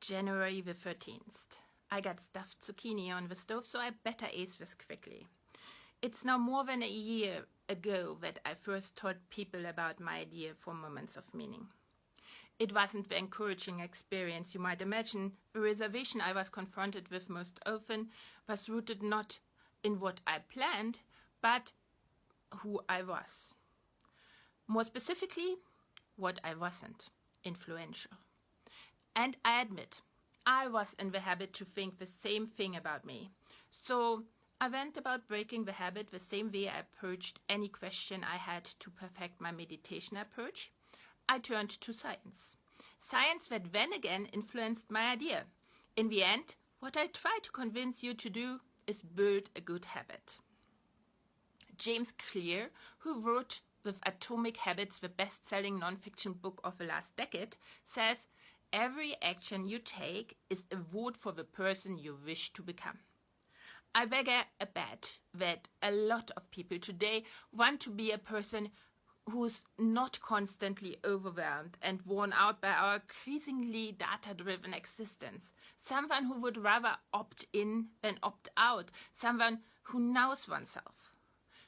January the 13th. I got stuffed zucchini on the stove, so I better ace this quickly. It's now more than a year ago that I first told people about my idea for moments of meaning. It wasn't the encouraging experience you might imagine. The reservation I was confronted with most often was rooted not in what I planned, but who I was. More specifically, what I wasn't: influential. And I admit, I was in the habit to think the same thing about me. So I went about breaking the habit the same way I approached any question I had to perfect my meditation approach. I turned to science. Science that then again influenced my idea. In the end, what I try to convince you to do is build a good habit. James Clear, who wrote with Atomic Habits the best-selling non-fiction book of the last decade, says, "Every action you take is a vote for the person you wish to become." I wager a bet that a lot of people today want to be a person who's not constantly overwhelmed and worn out by our increasingly data-driven existence. Someone who would rather opt in than opt out. Someone who knows oneself.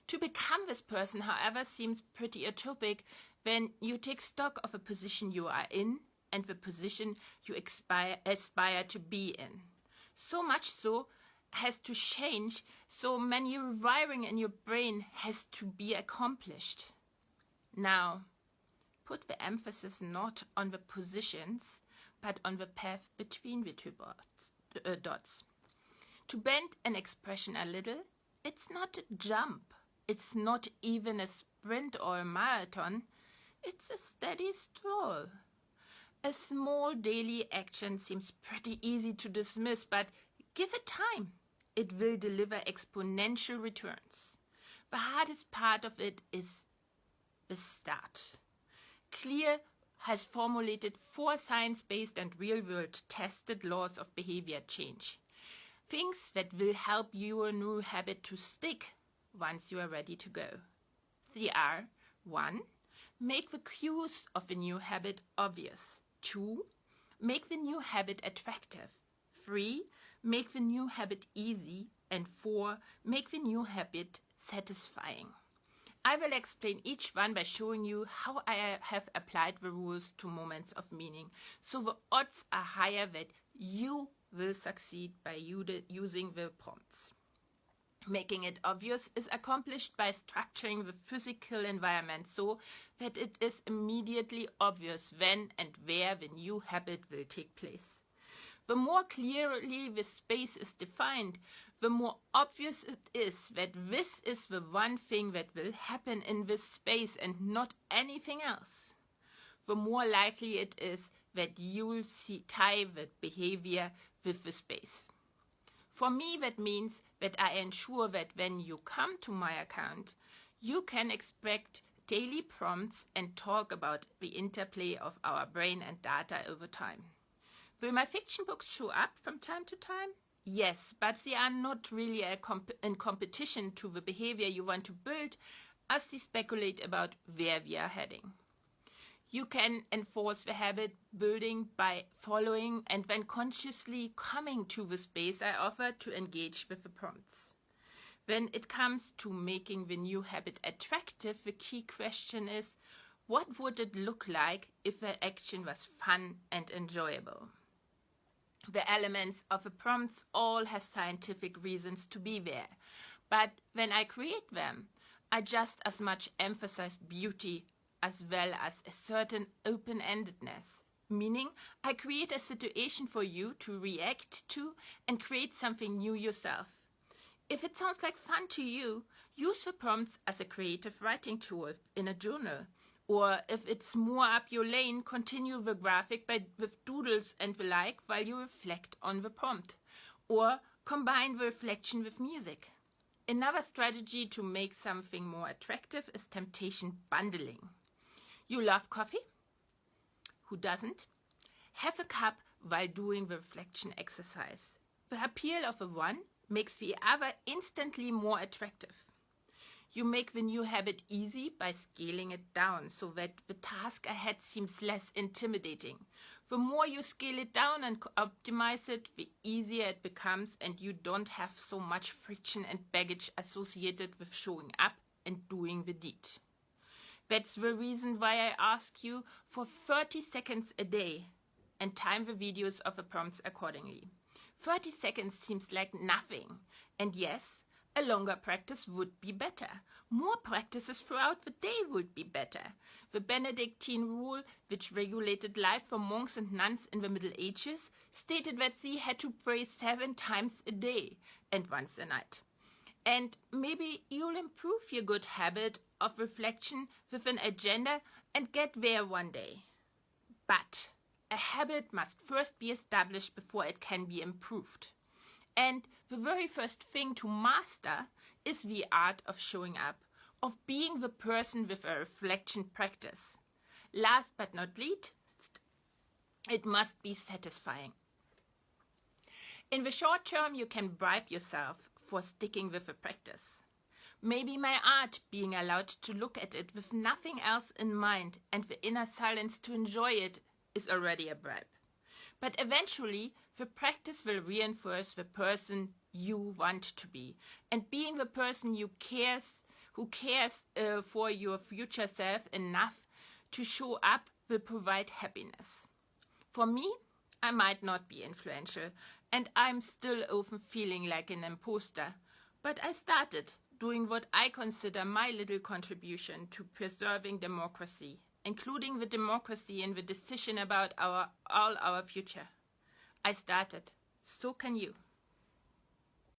To become this person, however, seems pretty utopic when you take stock of a position you are in and the position you aspire to be in. So much so has to change, so many rewiring in your brain has to be accomplished. Now, put the emphasis not on the positions, but on the path between the two dots. To bend an expression a little, it's not a jump, it's not even a sprint or a marathon, it's a steady stroll. A small daily action seems pretty easy to dismiss, but give it time. It will deliver exponential returns. The hardest part of it is the start. Clear has formulated 4 science-based and real-world tested laws of behavior change. Things that will help your new habit to stick once you are ready to go. 3 are: 1. Make the cues of the new habit obvious. 2. Make the new habit attractive. 3. Make the new habit easy. And 4. Make the new habit satisfying. I will explain each one by showing you how I have applied the rules to moments of meaning, so the odds are higher that you will succeed by using the prompts. Making it obvious is accomplished by structuring the physical environment so that it is immediately obvious when and where the new habit will take place. The more clearly the space is defined, the more obvious it is that this is the one thing that will happen in this space and not anything else. The more likely it is that you'll tie the behavior with the space. For me, that means that I ensure that when you come to my account, you can expect daily prompts and talk about the interplay of our brain and data over time. Will my fiction books show up from time to time? Yes, but they are not really in competition to the behavior you want to build as they speculate about where we are heading. You can enforce the habit building by following and then consciously coming to the space I offer to engage with the prompts. When it comes to making the new habit attractive, the key question is, what would it look like if the action was fun and enjoyable? The elements of the prompts all have scientific reasons to be there, but when I create them, I just as much emphasize beauty as well as a certain open-endedness, meaning I create a situation for you to react to and create something new yourself. If it sounds like fun to you, use the prompts as a creative writing tool in a journal. Or if it's more up your lane, continue the graphic with doodles and the like while you reflect on the prompt. Or combine the reflection with music. Another strategy to make something more attractive is temptation bundling. You love coffee? Who doesn't? Have a cup while doing the reflection exercise. The appeal of the one makes the other instantly more attractive. You make the new habit easy by scaling it down so that the task ahead seems less intimidating. The more you scale it down and optimize it, the easier it becomes, and you don't have so much friction and baggage associated with showing up and doing the deed. That's the reason why I ask you for 30 seconds a day and time the videos of the prompts accordingly. 30 seconds seems like nothing, and yes, a longer practice would be better. More practices throughout the day would be better. The Benedictine rule, which regulated life for monks and nuns in the Middle Ages, stated that they had to pray 7 times a day and once a night. And maybe you'll improve your good habit of reflection with an agenda and get there one day. But a habit must first be established before it can be improved. And the very first thing to master is the art of showing up, of being the person with a reflection practice. Last but not least, it must be satisfying. In the short term, you can bribe yourself for sticking with the practice. Maybe my art, being allowed to look at it with nothing else in mind and the inner silence to enjoy it, is already a bribe. But eventually, the practice will reinforce the person you want to be. And being the person who cares for your future self enough to show up will provide happiness. For me, I might not be influential, and I'm still often feeling like an imposter. But I started doing what I consider my little contribution to preserving democracy, including the democracy in the decision about all our future. I started. So can you.